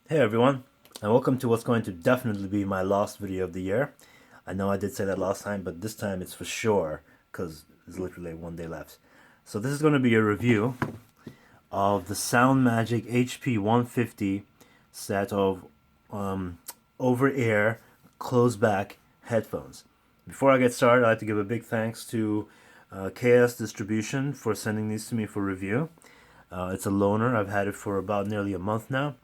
Hey everyone, and welcome to what's going to definitely be my last video of the year. I know I did say that last time, but this time it's for sure, because there's literally one day left. So this is going to be a review of the SoundMagic HP150 set of over-ear, closed-back headphones. Before I get started, I'd like to give a big thanks to KS Distribution for sending these to me for review. It's a loaner. I've had it for about nearly a month now.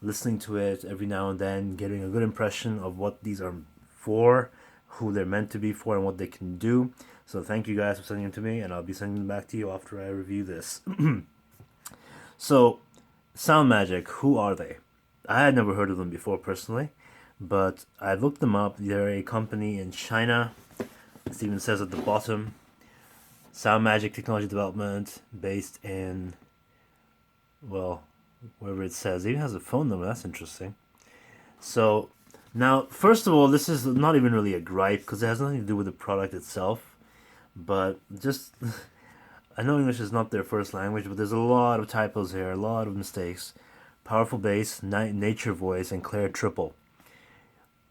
Listening to it every now and then, getting a good impression of what these are for, who they're meant to be for, and what they can do. So thank you guys for sending them to me, and I'll be sending them back to you after I review this. So, SoundMagic, who are they? I had never heard of them before personally, but I looked them up. They're a company in China. It even says at the bottom, SoundMagic Technology Development, based in, well, wherever it says. It even has a phone number. That's interesting. So, now, first of all, this is not even really a gripe because it has nothing to do with the product itself. But just, I know English is not their first language, but there's a lot of typos here, a lot of mistakes. Powerful bass, nature voice, and clear triple.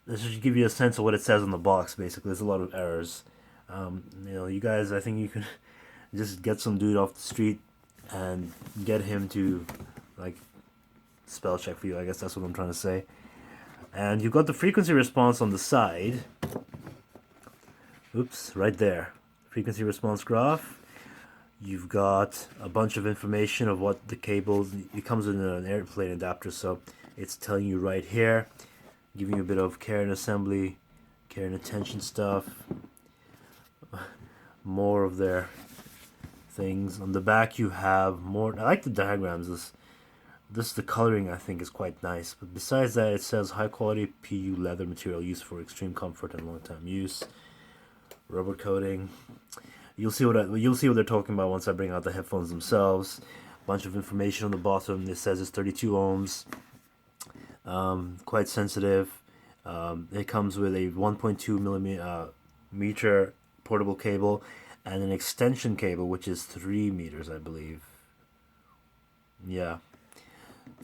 This should give you a sense of what it says on the box, basically. There's a lot of errors. You guys, I think you can just get some dude off the street and get him to, like, spell check for you. I guess that's what I'm trying to say. And you've got the frequency response on the side. Oops, right there. Frequency response graph. You've got a bunch of information of what the cables. It comes with an airplane adapter, so it's telling you right here, giving you a bit of care and assembly, care and attention stuff. More of their things. On the back you have more. I like the diagrams. The coloring I think is quite nice. But besides that, it says high quality PU leather material used for extreme comfort and long time use. Rubber coating. You'll see what they're talking about once I bring out the headphones themselves. Bunch of information on the bottom. It says it's 32 ohms. Quite sensitive. It comes with a 1.2 millimeter portable cable and an extension cable, which is 3 meters, I believe. Yeah.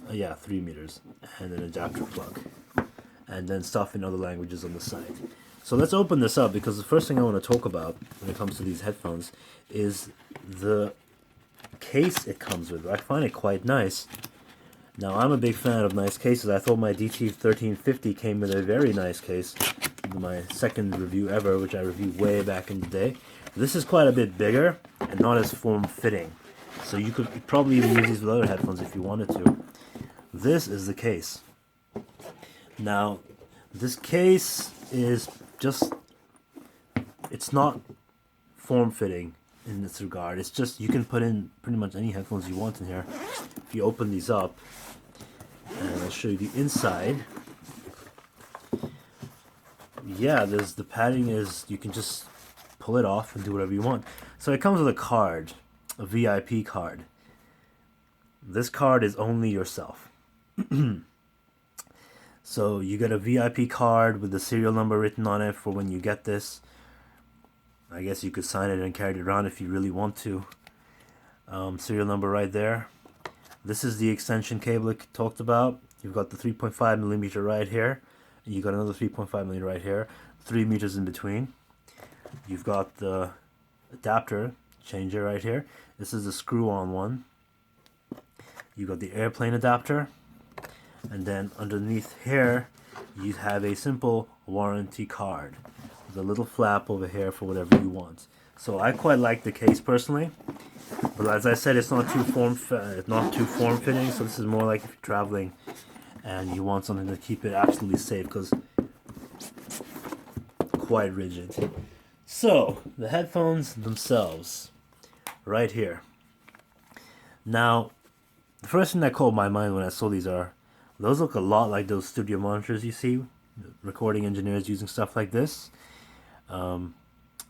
3 meters. And an adapter plug. And then stuff in other languages on the side. So let's open this up, because the first thing I want to talk about when it comes to these headphones is the case it comes with. I find it quite nice. Now, I'm a big fan of nice cases. I thought my DT1350 came with a very nice case. My second review ever, which I reviewed way back in the day. This is quite a bit bigger and not as form-fitting. So you could probably even use these with other headphones if you wanted to. This is the case. Now, this case is just, it's not form-fitting in this regard. It's just, you can put in pretty much any headphones you want in here. If you open these up, and I'll show you the inside. Yeah, there's the padding is, you can just pull it off and do whatever you want. So it comes with a card, a VIP card. This card is only yourself. So you get a VIP card with the serial number written on it for when you get this. I guess you could sign it and carry it around if you really want to. Serial number right there. This is the extension cable it talked about. You've got the 3.5 millimeter right here. And you got another 3.5 millimeter right here. 3 meters in between. You've got the adapter changer right here. This is the screw-on one. You've got the airplane adapter. And then underneath here, you have a simple warranty card with a little flap over here for whatever you want. So I quite like the case personally, but as I said, it's not too form fitting. So this is more like if you're traveling and you want something to keep it absolutely safe, because quite rigid. So the headphones themselves, right here. Now, the first thing that caught my mind when I saw these are, those look a lot like those studio monitors you see, recording engineers using stuff like this. That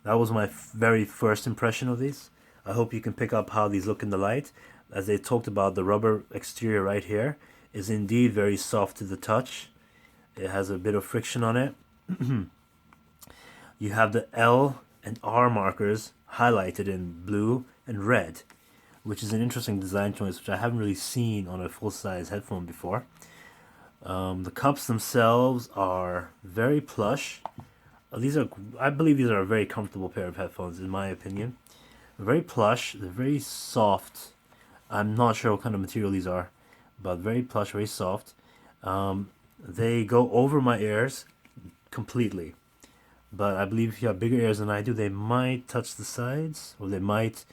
was my very first impression of these. I hope you can pick up how these look in the light. As they talked about, the rubber exterior right here is indeed very soft to the touch. It has a bit of friction on it. You have the L and R markers highlighted in blue and red, which is an interesting design choice, which I haven't really seen on a full-size headphone before. The cups themselves are very plush. I believe these are a very comfortable pair of headphones, in my opinion. They're very plush. They're very soft. I'm not sure what kind of material these are, but very plush, very soft. They go over my ears completely. But I believe if you have bigger ears than I do, they might touch the sides, or they might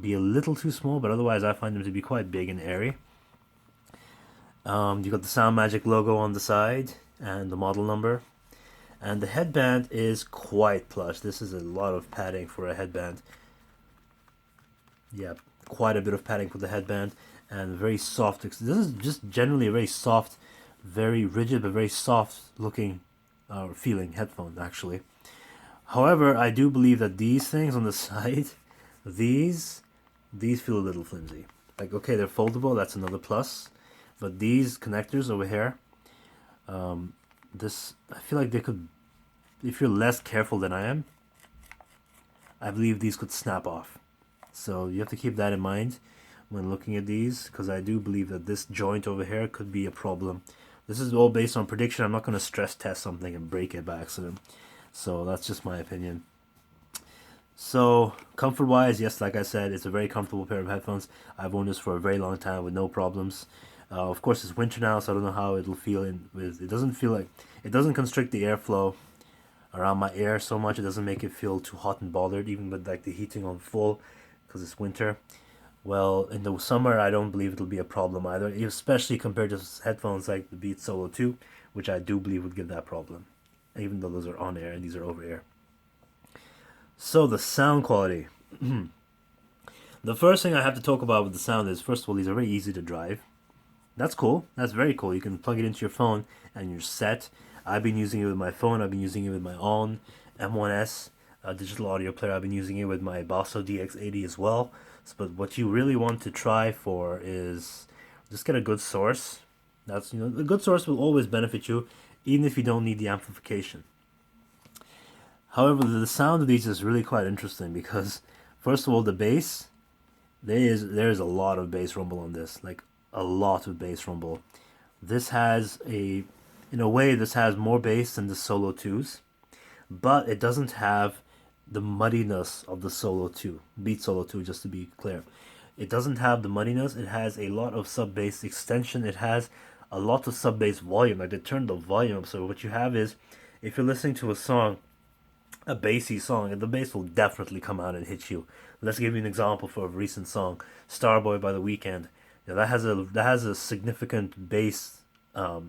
be a little too small, but otherwise I find them to be quite big and airy. You got the SoundMagic logo on the side and the model number. And the headband is quite plush. This is a lot of padding for a headband. Yeah, quite a bit of padding for the headband, and very soft. This is just generally a very soft, very rigid, but very soft looking feeling headphone, actually. However, I do believe that these things on the side, these feel a little flimsy. Like, okay, they're foldable, that's another plus. But these connectors over here, I feel like they could, if you're less careful than I am, I believe these could snap off. So you have to keep that in mind when looking at these, because I do believe that this joint over here could be a problem. This is all based on prediction. I'm not going to stress test something and break it by accident. So that's just my opinion. So comfort wise, yes, like I said, it's a very comfortable pair of headphones. I've owned this for a very long time with no problems. Of course, it's winter now, so I don't know how it'll feel. It doesn't feel like, it doesn't constrict the airflow around my ear so much. It doesn't make it feel too hot and bothered, even with like the heating on full, because it's winter. Well, in the summer, I don't believe it'll be a problem either, especially compared to headphones like the Beats Solo 2, which I do believe would give that problem, even though those are on air and these are over air. So the sound quality. The first thing I have to talk about with the sound is, first of all, these are very easy to drive. That's cool. That's very cool. You can plug it into your phone and you're set. I've been using it with my phone. I've been using it with my own M1S digital audio player. I've been using it with my Basso DX80 as well. But what you really want to try for is just get a good source. That's, a good source will always benefit you, even if you don't need the amplification. However, the sound of these is really quite interesting because, first of all, the bass. There is a lot of bass rumble on this, like a lot of bass rumble. This has in a way, this has more bass than the Solo 2s, but it doesn't have the muddiness of the Solo 2, Beat Solo 2, just to be clear. It doesn't have the muddiness. It has a lot of sub bass extension. It has a lot of sub bass volume. Like, they turned the volume up. So what you have is, if you're listening to a song, a bassy song, and the bass will definitely come out and hit you. Let's give you an example for a recent song, Starboy by The Weeknd. That has a significant bass, the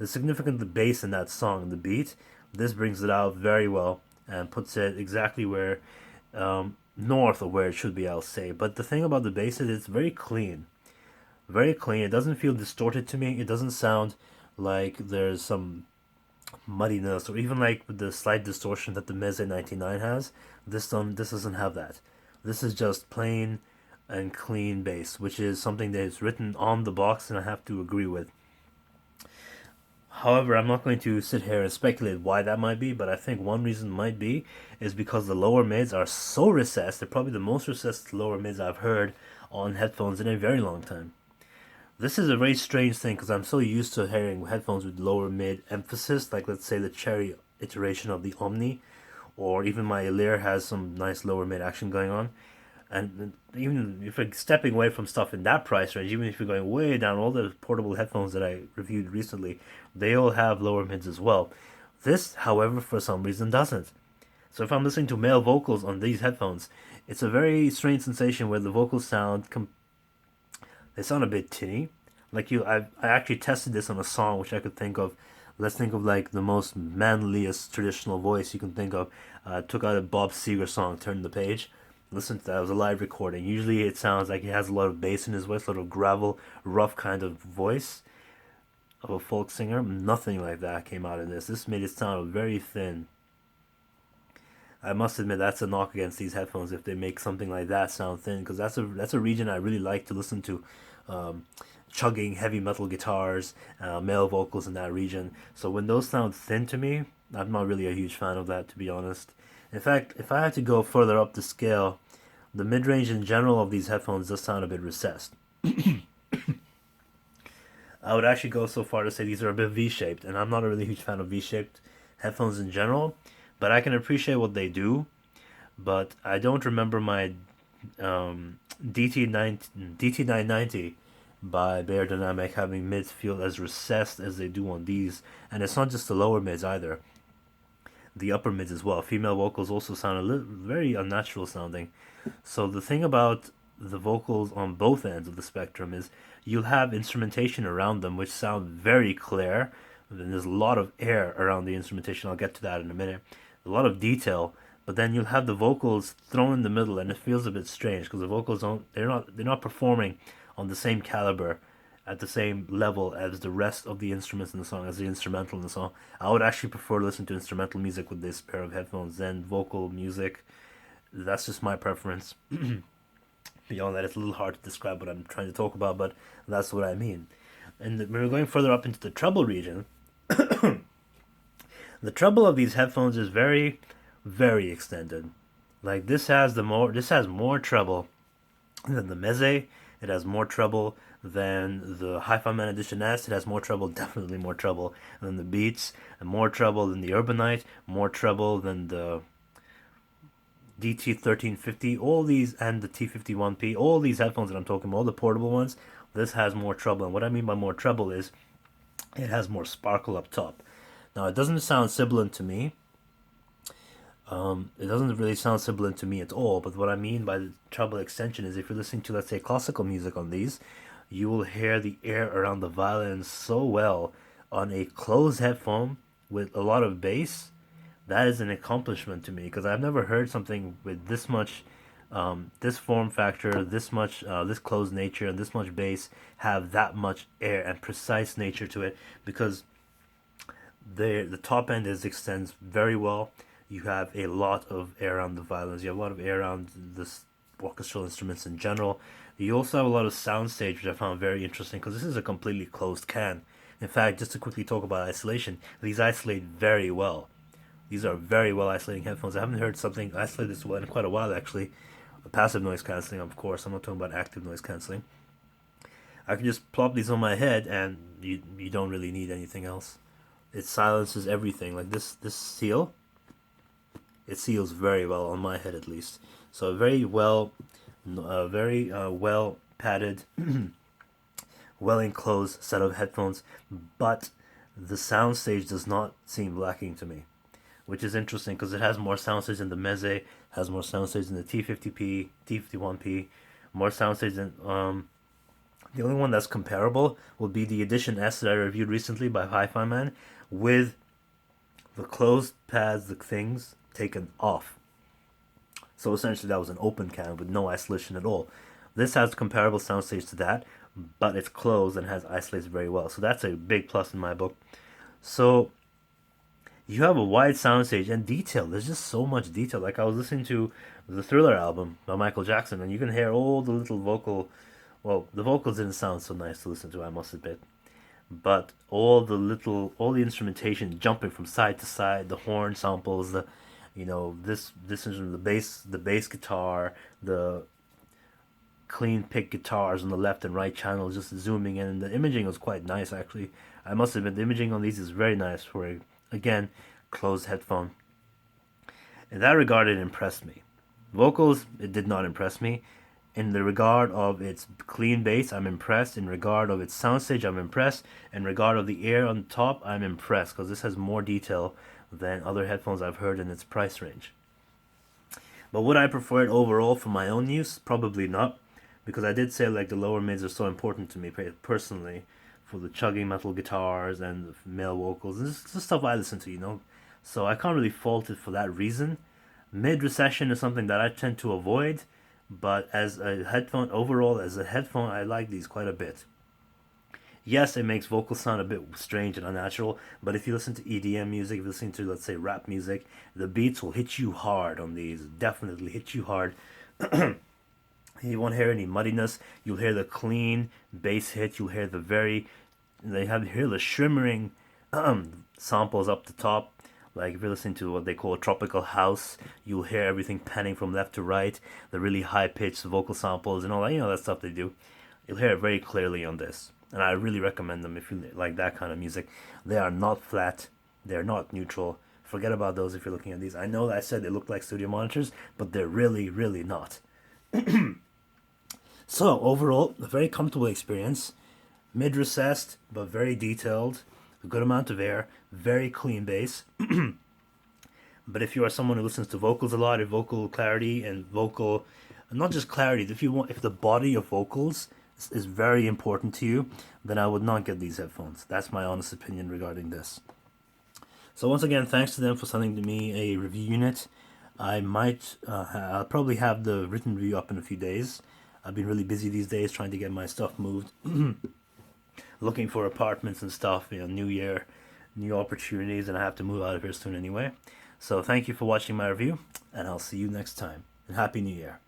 significant bass in that song, the beat. This brings it out very well and puts it exactly where, north of where it should be, I'll say. But the thing about the bass is it's very clean. Very clean. It doesn't feel distorted to me. It doesn't sound like there's some muddiness or even like the slight distortion that the Meze 99 has. This doesn't have that. This is just plain and clean bass, which is something that is written on the box, and I have to agree with. However, I'm not going to sit here and speculate why that might be, but I think one reason might be is because the lower mids are so recessed. They're probably the most recessed lower mids I've heard on headphones in a very long time. This is a very strange thing because I'm so used to hearing headphones with lower mid emphasis, like let's say the Cherry iteration of the Omni, or even my Lear has some nice lower mid action going on. And even if you're stepping away from stuff in that price range, even if you're going way down, all the portable headphones that I reviewed recently, they all have lower mids as well. This, however, for some reason doesn't. So if I'm listening to male vocals on these headphones, it's a very strange sensation where the vocals sound they sound a bit tinny. I actually tested this on a song which I could think of. Let's think of like the most manliest traditional voice you can think of. Took out a Bob Seger song, Turn the Page. Listen to that. It was a live recording. Usually it sounds like he has a lot of bass in his voice, a lot of gravel, rough kind of voice of a folk singer. Nothing like that came out in this. This made it sound very thin. I must admit that's a knock against these headphones if they make something like that sound thin, because that's a region I really like to listen to. Chugging heavy metal guitars, male vocals in that region. So when those sound thin to me, I'm not really a huge fan of that, to be honest. In fact, if I had to go further up the scale, the mid-range in general of these headphones does sound a bit recessed. I would actually go so far to say these are a bit V-shaped, and I'm not a really huge fan of V-shaped headphones in general, but I can appreciate what they do. But I don't remember my DT990 by Beyerdynamic having mids feel as recessed as they do on these, and it's not just the lower mids either, the upper mids as well. Female vocals also sound very unnatural sounding. So the thing about the vocals on both ends of the spectrum is you'll have instrumentation around them which sound very clear. And there's a lot of air around the instrumentation. I'll get to that in a minute. A lot of detail, but then you'll have the vocals thrown in the middle, and it feels a bit strange because the vocals they're not performing on the same caliber at the same level as the rest of the instruments in the song, as the instrumental in the song. I would actually prefer to listen to instrumental music with this pair of headphones than vocal music. That's just my preference. Beyond that, it's a little hard to describe what I'm trying to talk about, but that's what I mean. And when we're going further up into the treble region, the treble of these headphones is very, very extended. Like this has more treble than the Meze. It has more treble than the Hi-Fi Man Edition S. It has more treble, definitely more treble than the Beats, and more treble than the Urbanite, more treble than the DT1350. All these, and the T51P, all these headphones that I'm talking about, all the portable ones, this has more treble. And what I mean by more treble is it has more sparkle up top. Now, it doesn't sound sibilant to me. It doesn't really sound sibilant to me at all, but what I mean by the treble extension is if you're listening to, let's say, classical music on these, you will hear the air around the violin so well on a closed headphone with a lot of bass. That is an accomplishment to me because I've never heard something with this much, this form factor, this much, this closed nature, and this much bass have that much air and precise nature to it because the top end extends very well. You have a lot of air around the violins. You have a lot of air around the orchestral instruments in general. You also have a lot of soundstage, which I found very interesting because this is a completely closed can. In fact, just to quickly talk about isolation, these isolate very well. These are very well isolating headphones. I haven't heard something isolate this well in quite a while, actually. Passive noise cancelling, of course. I'm not talking about active noise cancelling. I can just plop these on my head, and you don't really need anything else. It silences everything. Like this seal, it seals very well on my head at least. So very well padded, well enclosed set of headphones, but the soundstage does not seem lacking to me, which is interesting because it has more soundstage than the Meze, has more soundstage than the T50P, T51P, more soundstage than the only one that's comparable would be the Edition S that I reviewed recently by Hi-Fi Man with the closed pads, the things taken off. So essentially that was an open can with no isolation at all. This has comparable soundstage to that, but it's closed and has isolates very well. So that's a big plus in my book. So you have a wide soundstage and detail. There's just so much detail. Like I was listening to the Thriller album by Michael Jackson, and you can hear all the little vocal. Well, the vocals didn't sound so nice to listen to, I must admit. But all the instrumentation jumping from side to side, the horn samples, this instrument, the bass guitar, the clean pick guitars on the left and right channels, just zooming in. And the imaging was quite nice, actually. I must admit, the imaging on these is very nice for a, again, closed headphone. In that regard, it impressed me. Vocals, it did not impress me. In the regard of its clean bass, I'm impressed. In regard of its soundstage, I'm impressed. In regard of the air on top, I'm impressed because this has more detail than other headphones I've heard in its price range. But would I prefer it overall for my own use? Probably not, because I did say like the lower mids are so important to me personally for the chugging metal guitars and the male vocals. And this is the stuff I listen to, So I can't really fault it for that reason. Mid recession is something that I tend to avoid. But as a headphone, I like these quite a bit. Yes, it makes vocals sound a bit strange and unnatural, but if you listen to EDM music, if you listen to, let's say, rap music, the beats will hit you hard on these. Definitely hit you hard. You won't hear any muddiness. You'll hear the clean bass hit. You'll hear hear the shimmering samples up the top. Like if you're listening to what they call tropical house, you'll hear everything panning from left to right, the really high-pitched vocal samples and all that, that stuff they do. You'll hear it very clearly on this. and I really recommend them if you like that kind of music. They are not flat, they're not neutral. Forget about those if you're looking at these. I know that I said they look like studio monitors, but they're really, really not. So overall, a very comfortable experience. Mid-recessed, but very detailed. A good amount of air. Very clean bass. But if you are someone who listens to vocals a lot, if vocal clarity and vocal, not just clarity, if the body of vocals is very important to you, then I would not get these headphones. That's my honest opinion regarding this. So once again, thanks to them for sending to me a review unit. I'll probably have the written review up in a few days. I've been really busy these days trying to get my stuff moved. Looking for apartments and stuff, new year, new opportunities, and I have to move out of here soon anyway. So thank you for watching my review, and I'll see you next time. And Happy New Year.